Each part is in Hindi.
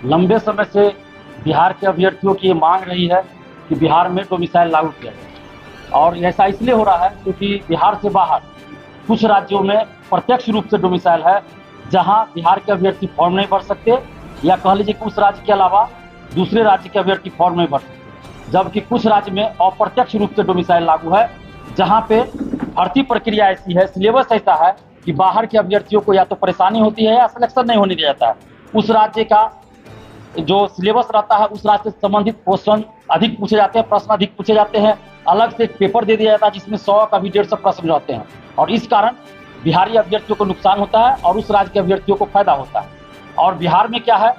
लंबे समय से बिहार के अभ्यर्थियों की ये मांग रही है कि बिहार में डोमिसाइल लागू किया जाए, और ऐसा इसलिए हो रहा है क्योंकि बिहार से बाहर कुछ राज्यों में प्रत्यक्ष रूप से डोमिसाइल है, जहां बिहार के अभ्यर्थी फॉर्म नहीं भर सकते, या कह लीजिए कि उस राज्य के अलावा दूसरे राज्य के अभ्यर्थी फॉर्म नहीं भर सकते। जबकि कुछ राज्य में अप्रत्यक्ष रूप से डोमिसाइल लागू है, जहां पे भर्ती प्रक्रिया ऐसी है, सिलेबस ऐसा है कि बाहर के अभ्यर्थियों को या तो परेशानी होती है या सिलेक्शन नहीं होने दिया जाता है। उस राज्य का जो सिलेबस रहता है, उस राज्य से संबंधित क्वेश्चन अधिक पूछे जाते हैं, प्रश्न अधिक पूछे जाते हैं, अलग से एक पेपर दे दिया जाता है जिसमें 100 कभी 150 प्रश्न रहते हैं, और इस कारण बिहारी अभ्यर्थियों को नुकसान होता है और उस राज्य के अभ्यर्थियों को फायदा होता है। और बिहार में क्या है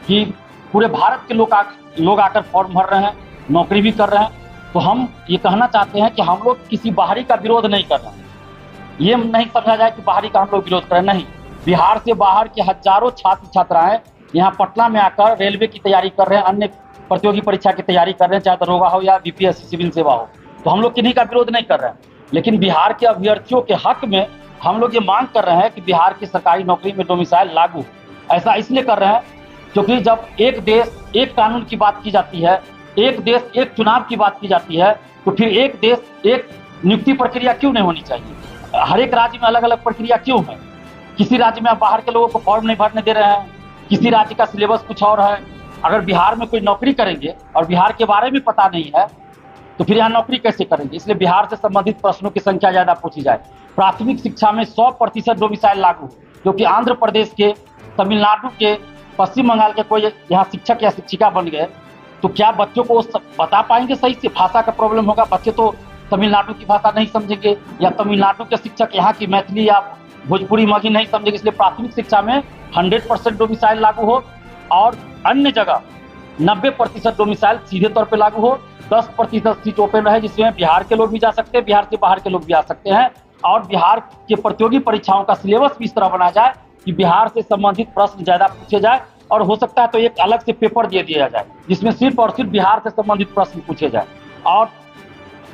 कि पूरे भारत के लोग आकर फॉर्म भर रहे हैं, नौकरी भी कर रहे हैं। तो हम ये कहना चाहते हैं कि हम लोग किसी बाहरी का विरोध नहीं कर रहे हैं। ये नहीं समझा जाए कि बाहरी का हम लोग विरोध करें, नहीं। बिहार से बाहर के हजारों छात्र छात्राएं यहाँ पटना में आकर रेलवे की तैयारी कर रहे हैं, अन्य प्रतियोगी परीक्षा की तैयारी कर रहे हैं, चाहे दरोगा हो या बीपीएससी सिविल सेवा हो। तो हम लोग किन्हीं का विरोध नहीं कर रहे हैं, लेकिन बिहार के अभ्यर्थियों के हक में हम लोग ये मांग कर रहे हैं कि बिहार की सरकारी नौकरी में डोमिसाइल लागू। ऐसा इसलिए कर रहे हैं क्योंकि जब एक देश एक कानून की बात की जाती है, एक देश एक चुनाव की बात की जाती है, तो फिर एक देश एक नियुक्ति प्रक्रिया क्यों नहीं होनी चाहिए? हर एक राज्य में अलग अलग प्रक्रिया क्यों है? किसी राज्य में आप बाहर के लोगों को फॉर्म नहीं भरने दे रहे हैं, किसी राज्य का सिलेबस कुछ और है। अगर बिहार में कोई नौकरी करेंगे और बिहार के बारे में पता नहीं है तो फिर यहाँ नौकरी कैसे करेंगे? इसलिए बिहार से संबंधित प्रश्नों की संख्या ज्यादा पूछी जाए। प्राथमिक शिक्षा में 100% डोमिसाइल लागू, जो कि आंध्र प्रदेश के, तमिलनाडु के, पश्चिम बंगाल के कोई यहाँ शिक्षक या शिक्षिका बन गए तो क्या बच्चों को बता पाएंगे सही से? भाषा का प्रॉब्लम होगा, बच्चे तो तमिलनाडु की भाषा नहीं समझेंगे, या तमिलनाडु के शिक्षक यहाँ की मैथिली या भोजपुरी मगही नहीं समझेंगे। इसलिए प्राथमिक शिक्षा में 100% डोमिसाइल लागू हो, और अन्य जगह 90% डोमिसाइल सीधे तौर पे लागू हो। 10% सीट ओपन रहे जिसमें बिहार के लोग भी जा सकते हैं, बिहार से बाहर के लोग भी आ सकते हैं, और बिहार के प्रतियोगी परीक्षाओं का सिलेबस भी इस तरह बनाया जाए कि बिहार से संबंधित प्रश्न ज्यादा पूछे जाए, और हो सकता है तो एक अलग से पेपर दे दिया जाए जिसमें सिर्फ और सिर्फ बिहार से संबंधित प्रश्न पूछे जाए, और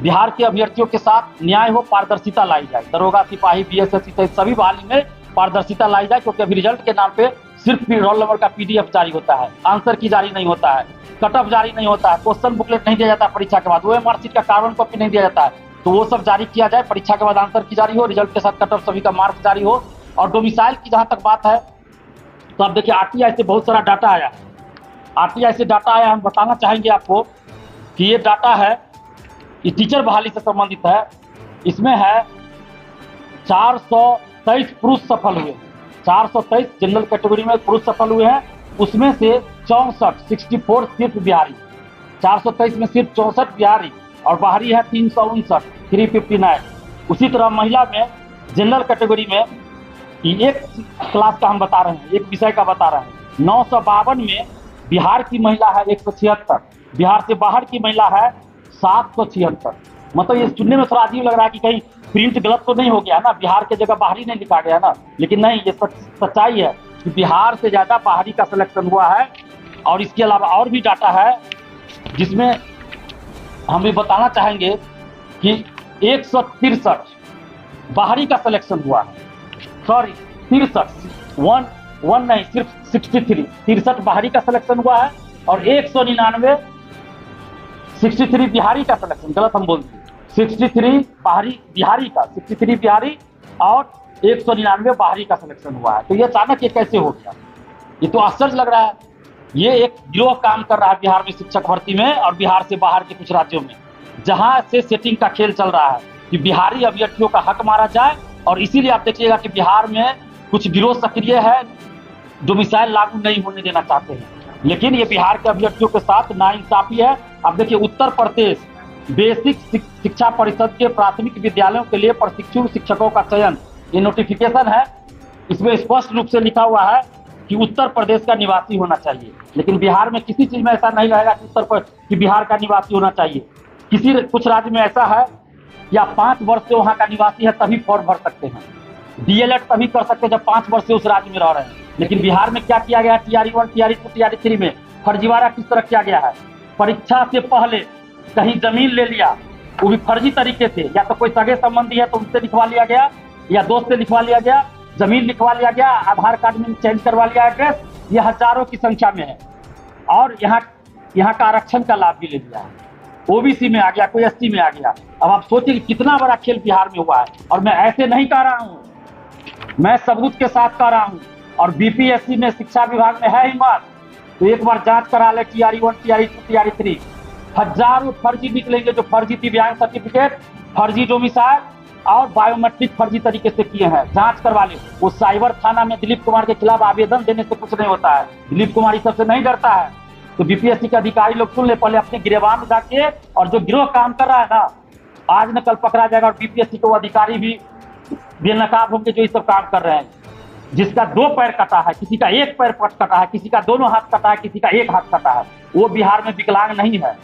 बिहार के अभ्यर्थियों के साथ न्याय हो, पारदर्शिता लाई जाए। दरोगा, सिपाही, बीएसएफ सहित सभी बहाली में पारदर्शिता लाई जाए, क्योंकि अभी रिजल्ट के नाम पे सिर्फ रोल नंबर का पीडीएफ जारी होता है, आंसर की जारी नहीं होता है, कट ऑफ जारी नहीं होता है, क्वेश्चन बुकलेट नहीं दिया जाता परीक्षा के बाद, वो मार्कशीट का कार्बन कॉपी नहीं दिया जाता है। तो वो सब जारी किया जाए, परीक्षा के बाद आंसर की जारी हो, रिजल्ट के साथ कट ऑफ सभी का मार्क्स जारी हो। और डोमिसाइल की जहां तक बात है तो आप देखिए आरटीआई से बहुत सारा डाटा आया है। आरटीआई से डाटा आया, हम बताना चाहेंगे आपको कि ये डाटा है, ये टीचर बहाली से संबंधित है। इसमें है 423 पुरुष सफल हुए, 423 जनरल कैटेगरी में पुरुष सफल हुए हैं, उसमें से 64 सिर्फ बिहारी, 423 में सिर्फ 64 बिहारी, और बाहरी है 359, 359। उसी तरह महिला में जनरल कैटेगरी में एक क्लास का हम बता रहे हैं, एक विषय का बता रहे हैं, 952 में बिहार की महिला है 176, बिहार से बाहर की महिला है 776। मतलब ये सुनने में थोड़ा अजीब लग रहा है कि कहीं प्रिंट गलत तो नहीं हो गया ना, बिहार के जगह बाहरी नहीं लिखा गया ना, लेकिन नहीं, ये सच्चाई है कि बिहार से ज्यादा बाहरी का सिलेक्शन हुआ है। और इसके अलावा और भी डाटा है जिसमें हम ये बताना चाहेंगे कि 163 बाहरी का सिलेक्शन हुआ है, सॉरी 63 नहीं, सिर्फ 63 बाहरी का सिलेक्शन हुआ है, और 199 63 बिहारी का सिलेक्शन, गलत हम बोल दिए, 63 बिहारी का, 63 बिहारी और 199 बाहरी का सिलेक्शन हुआ है। तो ये अचानक ये कैसे हो गया? ये तो आश्चर्य लग रहा है। ये एक गिरोह काम कर रहा है बिहार में शिक्षक भर्ती में, और बिहार से बाहर के कुछ राज्यों में, जहां से सेटिंग का खेल चल रहा है कि बिहारी अभ्यर्थियों का हक मारा जाए। और इसीलिए आप देखिएगा कि बिहार में कुछ गिरोह सक्रिय है, डोमिसाइल लागू नहीं होने देना चाहते हैं, लेकिन ये बिहार के अभ्यर्थियों के साथ नाइंसाफी है। अब देखिए उत्तर प्रदेश बेसिक शिक्षा परिषद के प्राथमिक विद्यालयों के लिए प्रशिक्षु शिक्षकों का चयन, ये नोटिफिकेशन है, इसमें स्पष्ट रूप से लिखा हुआ है कि उत्तर प्रदेश का निवासी होना चाहिए, लेकिन बिहार में किसी चीज में ऐसा नहीं रहेगा कि बिहार का निवासी होना चाहिए। कुछ राज्य में ऐसा है कि आप 5 वर्ष से वहाँ का निवासी है तभी फॉर्म भर सकते हैं, डीएलएड तभी कर सकते हैं जब 5 वर्ष से उस राज्य में रह रहे हैं। लेकिन बिहार में क्या किया गया, टीआरई 1, टीआरई 2, टीआरई 3 में फर्जीवाड़ा किस तरह किया गया है? परीक्षा से पहले कहीं जमीन ले लिया, वो भी फर्जी तरीके से, या तो कोई सगे संबंधी है तो उनसे लिखवा लिया गया, या दोस्त से लिखवा लिया गया, जमीन लिखवा लिया गया, आधार कार्ड में चेंज करवा लिया एड्रेस, ये हजारों की संख्या में है और यहाँ का आरक्षण का लाभ भी ले लिया है। ओबीसी में आ गया, कोई एससी में आ गया। अब आप सोचिए कि कितना बड़ा खेल बिहार में हुआ है। और मैं ऐसे नहीं कह रहा हूँ, मैं सबूत के साथ कह रहा हूँ। और बीपीएससी में शिक्षा विभाग में है हिम्मत तो एक बार जांच करा ले, TRE 1, TRE 2, TRE 3। हजारों फर्जी निकलेंगे जो फर्जी दिव्यांग सर्टिफिकेट, फर्जी डोमिसाइल और बायोमेट्रिक फर्जी तरीके से किए हैं। जांच करवा ले। वो साइबर थाना में दिलीप कुमार के खिलाफ आवेदन देने से कुछ नहीं होता है। दिलीप कुमार इस सबसे नहीं डरता है। तो बीपीएससी के अधिकारी लोग सुन ले, पहले अपने गिरबान में जाके, और जो गिरोह काम कर रहा है ना, आज न कल पकड़ा जाएगा। और बीपीएससी के वो अधिकारी भी बेनकाब होंगे जो ये सब काम कर रहे हैं। जिसका 2 पैर कटा है, किसी का 1 पैर कटा है, किसी का दोनों हाथ कटा है, किसी का 1 हाथ कटा है, वो बिहार में विकलांग नहीं है,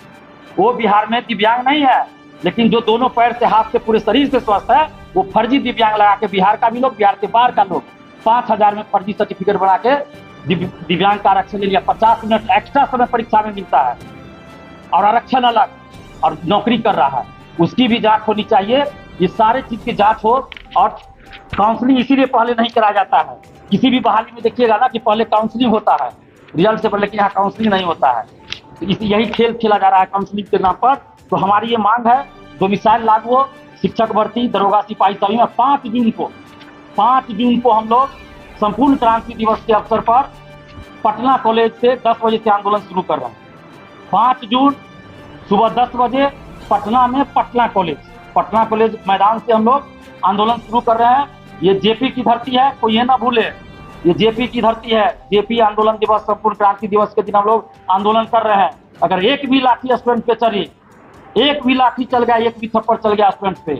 वो बिहार में दिव्यांग नहीं है। लेकिन जो दोनों पैर से, हाथ से, पूरे शरीर से स्वस्थ है, वो फर्जी दिव्यांग लगा के बिहार का भी लोग, बिहार के बाहर का लोग 5000 में फर्जी सर्टिफिकेट बना के दिव्यांग का आरक्षण ले लिया। 50 मिनट एक्स्ट्रा समय परीक्षा में मिलता है और आरक्षण अलग, और नौकरी कर रहा है। उसकी भी जांच होनी चाहिए। ये सारे चीज की जांच हो। और काउंसलिंग इसीलिए पहले नहीं कराया जाता है। किसी भी बहाली में देखिएगा ना कि पहले काउंसलिंग होता है रिजल्ट से पहले, लेकिन यहाँ काउंसलिंग नहीं होता है। तो यही खेल खेला जा रहा है काउंसलिंग के नाम पर। तो हमारी ये मांग है, डोमिसाइल लागू हो, शिक्षक भर्ती, दरोगा, सिपाही सभी में 5 जून को हम लोग संपूर्ण क्रांति दिवस के अवसर पर पटना कॉलेज से 10 बजे से आंदोलन शुरू कर रहे हैं। 5 जून सुबह 10 बजे पटना में पटना कॉलेज मैदान से हम लोग आंदोलन शुरू कर रहे हैं। ये जेपी की धरती है, कोई ये ना भूले, ये जेपी की धरती है। जेपी आंदोलन दिवस, संपूर्ण क्रांति दिवस के दिन हम लोग आंदोलन कर रहे हैं। अगर एक भी लाठी स्टूडेंट पे चली, एक भी लाठी चल गया, एक भी थप्पड़ चल गया स्टूडेंट पे,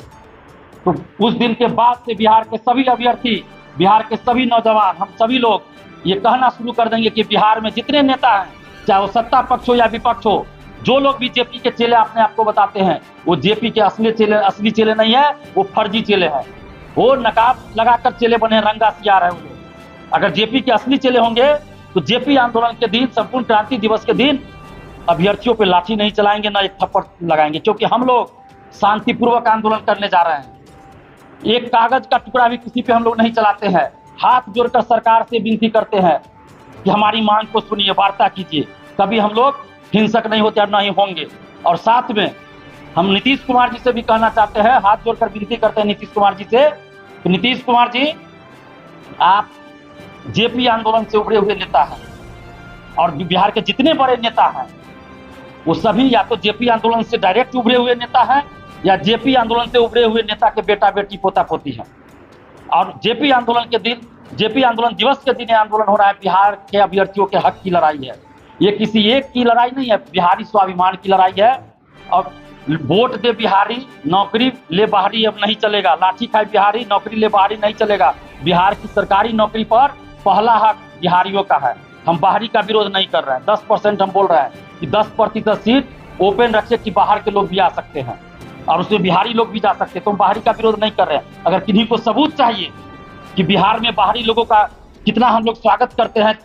तो उस दिन के बाद से बिहार के सभी अभ्यर्थी, बिहार के सभी नौजवान, हम सभी लोग ये कहना शुरू कर देंगे कि बिहार में जितने नेता हैं, चाहे वो सत्ता पक्ष हो या विपक्ष हो, जो लोग भी जेपी के चेले अपने आप को बताते हैं, वो जेपी के असली चेले नहीं है, वो फर्जी चेले हैं। वो नकाब लगाकर चेले बने, रंगा सियार है वो लोग। अगर जेपी के असली चेले होंगे तो जेपी आंदोलन के दिन, संपूर्ण क्रांति दिवस के दिन अभ्यर्थियों पे लाठी नहीं चलाएंगे, ना एक थप्पड़ लगाएंगे, क्योंकि हम लोग शांतिपूर्वक आंदोलन करने जा रहे हैं। एक कागज का टुकड़ा भी किसी पे हम लोग नहीं चलाते हैं। हाथ जोड़कर सरकार से विनती करते हैं कि हमारी मांग को सुनिए, वार्ता कीजिए। कभी हम लोग हिंसक नहीं होते और न ही होंगे। और साथ में हम नीतीश कुमार जी से भी कहना चाहते हैं, हाथ जोड़कर विनती करते हैं नीतीश कुमार जी से, तो नीतीश कुमार जी, आप जेपी आंदोलन से उभरे हुए नेता हैं और बिहार के जितने बड़े नेता हैं वो सभी या तो जेपी आंदोलन से डायरेक्ट उभरे हुए नेता हैं या जेपी आंदोलन से उभरे हुए नेता के बेटा बेटी पोता पोती हैं। और जेपी आंदोलन के दिन, जेपी आंदोलन दिवस के दिन ये आंदोलन हो रहा है। बिहार के अभ्यर्थियों के हक की लड़ाई है। ये किसी एक की लड़ाई नहीं है, बिहारी स्वाभिमान की लड़ाई है। और वोट दे बिहारी, नौकरी ले बाहरी अब नहीं चलेगा। लाठी खाए बिहारी, नौकरी ले बाहरी नहीं चलेगा। बिहार की सरकारी नौकरी पर पहला हक बिहारियों का है। हम बाहरी का विरोध नहीं कर रहे हैं। 10% हम बोल रहे हैं कि 10% सीट ओपन रखे कि बाहर के लोग भी आ सकते हैं और उसमें बिहारी लोग भी जा सकते हैं। तो हम बाहरी का विरोध नहीं कर रहे हैं। अगर किन्हीं को सबूत चाहिए कि बिहार में बाहरी लोगों का कितना हम लोग स्वागत करते हैं,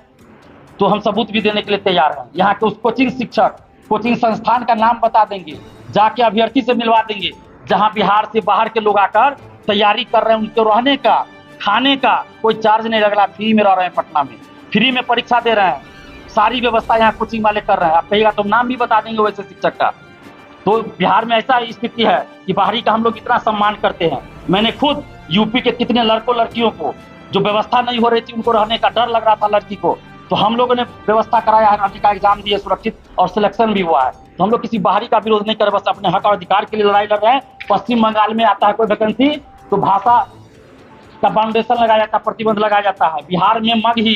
तो हम सबूत भी देने के लिए तैयार हैं। यहाँ के उस कोचिंग शिक्षक, कोचिंग संस्थान का नाम बता देंगे, जाके अभ्यर्थी से मिलवा देंगे, जहाँ बिहार से बाहर के लोग आकर तैयारी कर रहे हैं। उनके रहने का, खाने का कोई चार्ज नहीं लग रहा, फ्री में रह रहे हैं, पटना में फ्री में परीक्षा दे रहे हैं। सारी व्यवस्था यहाँ कोचिंग वाले कर रहे हैं। आप कहिएगा तो नाम भी बता देंगे वैसे शिक्षक का। तो बिहार में ऐसा स्थिति है कि बाहरी का हम लोग इतना सम्मान करते हैं। मैंने खुद यूपी के कितने लड़कों लड़कियों को, जो व्यवस्था नहीं हो रही थी, उनको रहने का डर लग रहा था लड़की को, तो हम लोगों ने व्यवस्था कराया है, रहने का एग्जाम दिए सुरक्षित और सिलेक्शन भी हुआ है। तो हम लोग किसी बाहरी का विरोध नहीं कर रहे, बस अपने हक और अधिकार के लिए लड़ाई लड़ रहे हैं। पश्चिम बंगाल में आता है कोई वैकेंसी तो भाषा का बाउंडेशन लगाया जाता है, प्रतिबंध लगाया जाता है। बिहार में मगही,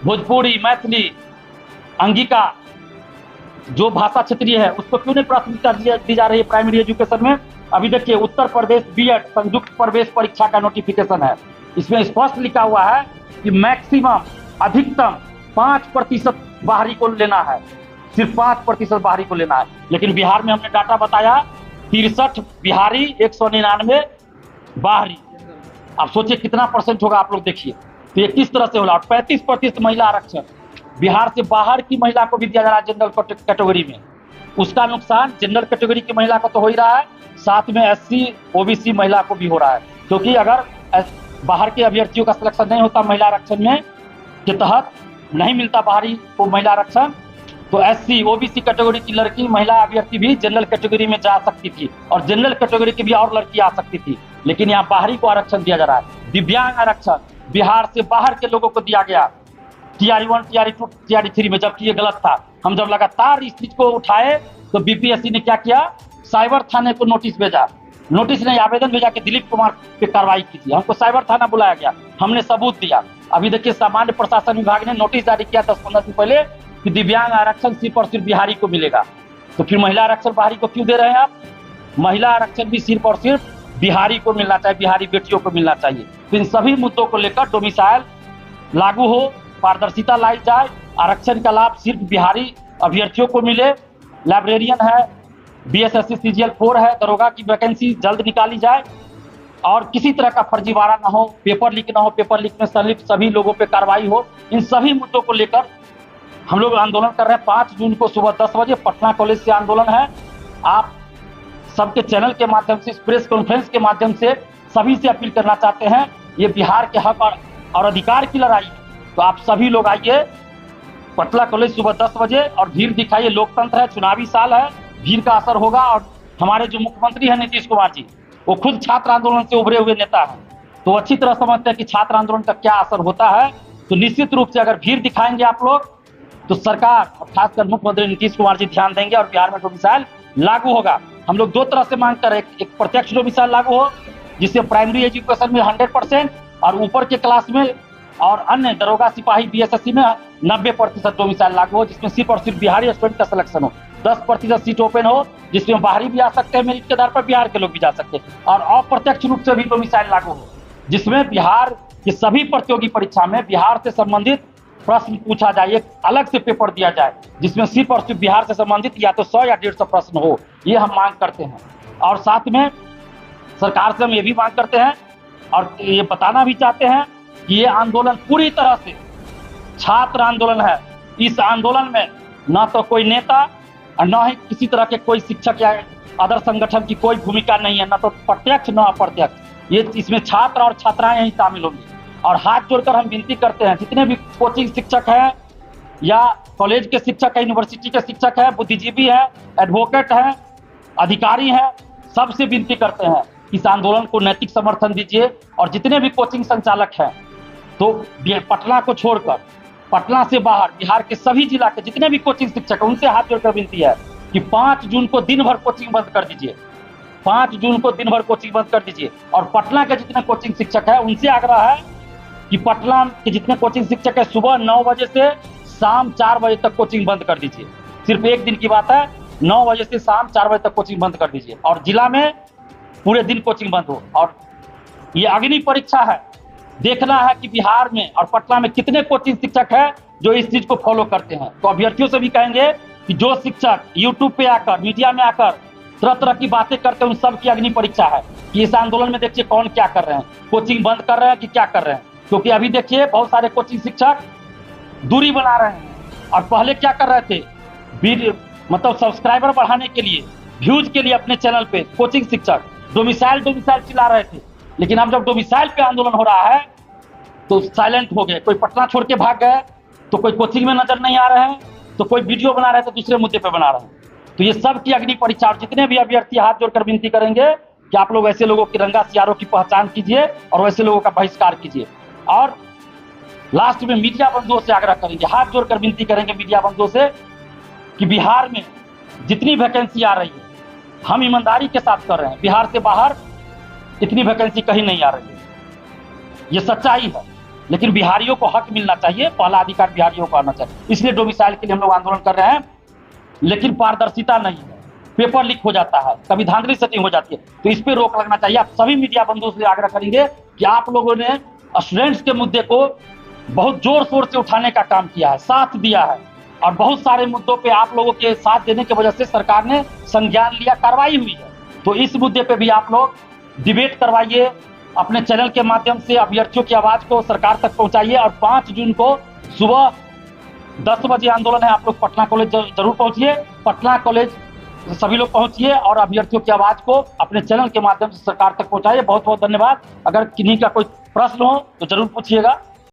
भोजपुरी, मैथिली, अंगिका जो भाषा क्षेत्रीय है उसको क्यों नहीं प्राथमिकता दी जा रही है प्राइमरी एजुकेशन में। अभी देखिए उत्तर प्रदेश बीएड संयुक्त प्रवेश परीक्षा का नोटिफिकेशन है, इसमें स्पष्ट लिखा हुआ है कि मैक्सिमम, अधिकतम 5% बाहरी को लेना है, सिर्फ 5% बाहरी को लेना है। लेकिन बिहार में हमने डाटा बताया 63 बिहारी, 199 बाहरी। आप सोचिए कितना परसेंट होगा, आप लोग देखिए। तो ये किस तरह से होला। 35% महिला आरक्षण, बिहार से बाहर की महिला को भी दिया जा रहा है जनरल कैटेगरी में। उसका नुकसान जनरल कैटेगरी की महिला को तो हो ही रहा है, साथ में एससी ओबीसी महिला को भी हो रहा है। क्योंकि अगर बाहर के अभ्यर्थियों का सिलेक्शन नहीं होता महिला आरक्षण में के तहत, नहीं मिलता बाहरी को महिला आरक्षण, तो एससी ओबीसी कैटेगरी की लड़की महिला अभ्यर्थी भी जनरल कैटेगरी में जा सकती थी और जनरल कैटेगरी की भी और लड़की आ सकती थी। लेकिन यहाँ बाहरी को आरक्षण दिया जा रहा है। दिव्यांग आरक्षण बिहार से बाहर के लोगों को दिया गया TR1 TR2 TR3 में, जबकि ये गलत था। हम जब लगातार इस चीज को उठाए तो बीपीएससी ने क्या किया, साइबर थाने को नोटिस भेजा, नोटिस नहीं आवेदन भेजा कि दिलीप कुमार पे कार्रवाई कीजिए। हमको साइबर थाना बुलाया गया, हमने सबूत दिया। अभी देखिए सामान्य प्रशासन विभाग ने नोटिस जारी किया 10-15 दिन पहले कि दिव्यांग आरक्षण सिर्फ और सिर्फ बिहारी को मिलेगा। तो फिर महिला आरक्षण बाहरी को क्यों दे रहे हैं आप? महिला आरक्षण भी सिर्फ और सिर्फ बिहारी को मिलना चाहिए, बिहारी बेटियों को मिलना चाहिए। तो इन सभी मुद्दों को लेकर डोमिसाइल लागू हो, पारदर्शिता लाई जाए, आरक्षण का लाभ सिर्फ बिहारी अभ्यर्थियों को मिले। लाइब्रेरियन है, BSSC CGL 4 है, दरोगा की वैकेंसी जल्द निकाली जाए और किसी तरह का फर्जीवाड़ा ना हो, पेपर लीक ना हो, पेपर लीक में संलिप्त सभी लोगों पे कार्रवाई हो। इन सभी मुद्दों को लेकर हम लोग आंदोलन कर रहे हैं। 5 जून को सुबह 10 बजे पटना कॉलेज से आंदोलन है। आप सबके चैनल के माध्यम से, प्रेस कॉन्फ्रेंस के माध्यम से सभी से अपील करना चाहते हैं, ये बिहार के हक और अधिकार की लड़ाई है। तो आप सभी लोग आइए पटना कॉलेज सुबह 10 बजे और भीड़ दिखाइए। लोकतंत्र है, चुनावी साल है, भीड़ का असर होगा। और हमारे जो मुख्यमंत्री हैं नीतीश कुमार जी, वो खुद छात्र आंदोलन से उभरे हुए नेता हैं, तो अच्छी तरह समझते हैं कि छात्र आंदोलन का क्या असर होता है। तो निश्चित रूप से अगर भीड़ दिखाएंगे आप लोग तो सरकार और खासकर मुख्यमंत्री नीतीश कुमार जी ध्यान देंगे और बिहार में डोमिसाइल लागू होगा। हम लोग 2 तरह से मांग कर रहे हैं, एक प्रत्यक्ष डोमिसाइल लागू हो जिससे प्राइमरी एजुकेशन में 100% और ऊपर के क्लास में और अन्य दरोगा सिपाही BSSC में 90% डोमिसाइल लागू हो, जिसमें सिर्फ और सिर्फ बिहारी स्टूडेंट का सिलेक्शन हो। 10% सीट ओपन हो जिसमें बाहरी भी आ सकते हैं, मेरिट के आधार पर बिहार के लोग भी जा सकते हैं। और अप्रत्यक्ष रूप से भी डोमिसाइल लागू हो जिसमें बिहार की सभी प्रतियोगी परीक्षा में बिहार से संबंधित प्रश्न पूछा जाए, एक अलग से पेपर दिया जाए जिसमें सिर्फ और सिर्फ बिहार से संबंधित या तो 100 या 150 प्रश्न हो। ये हम मांग करते हैं। और साथ में सरकार से हम ये भी मांग करते हैं और ये बताना भी चाहते हैं कि ये आंदोलन पूरी तरह से छात्र आंदोलन है। इस आंदोलन में न तो कोई नेता और न ही किसी तरह के कोई शिक्षक या अदर संगठन की कोई भूमिका नहीं है, न तो प्रत्यक्ष न अप्रत्यक्ष। ये इसमें छात्र और छात्राएं ही शामिल होंगी। और हाथ जोड़कर हम विनती करते हैं, जितने भी कोचिंग शिक्षक हैं या कॉलेज के शिक्षक हैं, यूनिवर्सिटी के शिक्षक हैं, बुद्धिजीवी हैं, एडवोकेट हैं, अधिकारी हैं, सबसे विनती करते हैं इस आंदोलन को नैतिक समर्थन दीजिए। और जितने भी कोचिंग संचालक हैं तो पटना को छोड़कर पटना से बाहर बिहार के सभी जिला के जितने भी कोचिंग शिक्षक हैं उनसे हाथ जोड़कर विनती है कि 5 जून को दिन भर कोचिंग बंद कर दीजिए। 5 जून को दिन भर कोचिंग बंद कर दीजिए। और पटना के जितने कोचिंग शिक्षक हैं उनसे आग्रह है कि पटना के जितने कोचिंग शिक्षक है सुबह 9 बजे से शाम 4 बजे तक कोचिंग बंद कर दीजिए। सिर्फ एक दिन की बात है, 9 बजे से शाम 4 बजे तक कोचिंग बंद कर दीजिए और जिला में पूरे दिन कोचिंग बंद हो। और ये अग्नि परीक्षा है, देखना है कि बिहार में और पटना में कितने कोचिंग शिक्षक हैं जो इस चीज को फॉलो करते हैं। तो अभ्यर्थियों से भी कहेंगे कि जो शिक्षक यूट्यूब पे आकर, मीडिया में आकर तरह तरह की बातें करते हैं, उन सब की अग्नि परीक्षा है कि इस आंदोलन में देखिए कौन क्या कर रहे हैं, कोचिंग बंद कर रहे हैं कि क्या कर रहे हैं। क्योंकि अभी देखिए बहुत सारे कोचिंग शिक्षक दूरी बना रहे हैं और पहले क्या कर रहे थे, मतलब सब्सक्राइबर बढ़ाने के लिए, व्यूज के लिए अपने चैनल पे कोचिंग शिक्षक डोमिसाइल चिल्ला रहे थे। लेकिन अब जब डोमिसाइल पे आंदोलन हो रहा है तो साइलेंट हो गए। कोई पटना छोड़ के भाग गए, तो कोई कोचिंग में नजर नहीं आ रहे हैं, तो कोई वीडियो बना रहे हैं तो दूसरे मुद्दे पे बना रहे हैं। तो ये सब की अग्नि परीक्षा। और जितने भी अभ्यर्थी हाथ जोड़कर विनती करेंगे कि आप लोग ऐसे लोगों की रंगा सियारों की पहचान कीजिए और वैसे लोगों का बहिष्कार कीजिए। और लास्ट में मीडिया बंधुओं से आग्रह करेंगे, हाथ जोड़कर विनती करेंगे मीडिया बंधुओं से कि बिहार में जितनी वैकेंसी आ रही है हम ईमानदारी के साथ कर रहे हैं। बिहार से बाहर इतनी वैकेंसी कहीं नहीं आ रही है, ये सच्चाई है। लेकिन बिहारियों को हक मिलना चाहिए, पहला अधिकार बिहारियों को आना चाहिए। इसलिए डोमिसाइल के लिए हम लोग आंदोलन कर रहे हैं। लेकिन पारदर्शिता नहीं है, पेपर लीक हो जाता है, कभी धांधली सेटिंग हो जाती है, तो इस पर रोक लगना चाहिए। आप सभी मीडिया बंधुओं से आग्रह करेंगे कि आप लोगों ने स्टूडेंट्स के मुद्दे को बहुत जोर शोर से उठाने का काम किया है, साथ दिया है। और बहुत सारे मुद्दों पे आप लोगों के साथ देने की वजह से सरकार ने संज्ञान लिया, कार्रवाई हुई है। तो इस मुद्दे पे भी आप लोग डिबेट करवाइए, अपने चैनल के माध्यम से अभ्यर्थियों की आवाज को सरकार तक पहुंचाइए। और 5 जून को सुबह 10 बजे आंदोलन है, आप लोग पटना कॉलेज जरूर पहुंचिए। पटना कॉलेज सभी लोग पहुंचिए और अभ्यर्थियों की आवाज को अपने चैनल के माध्यम से सरकार तक पहुंचाइए। बहुत बहुत धन्यवाद। अगर किन्हीं का कोई प्रश्न हो तो जरूर पूछिएगा।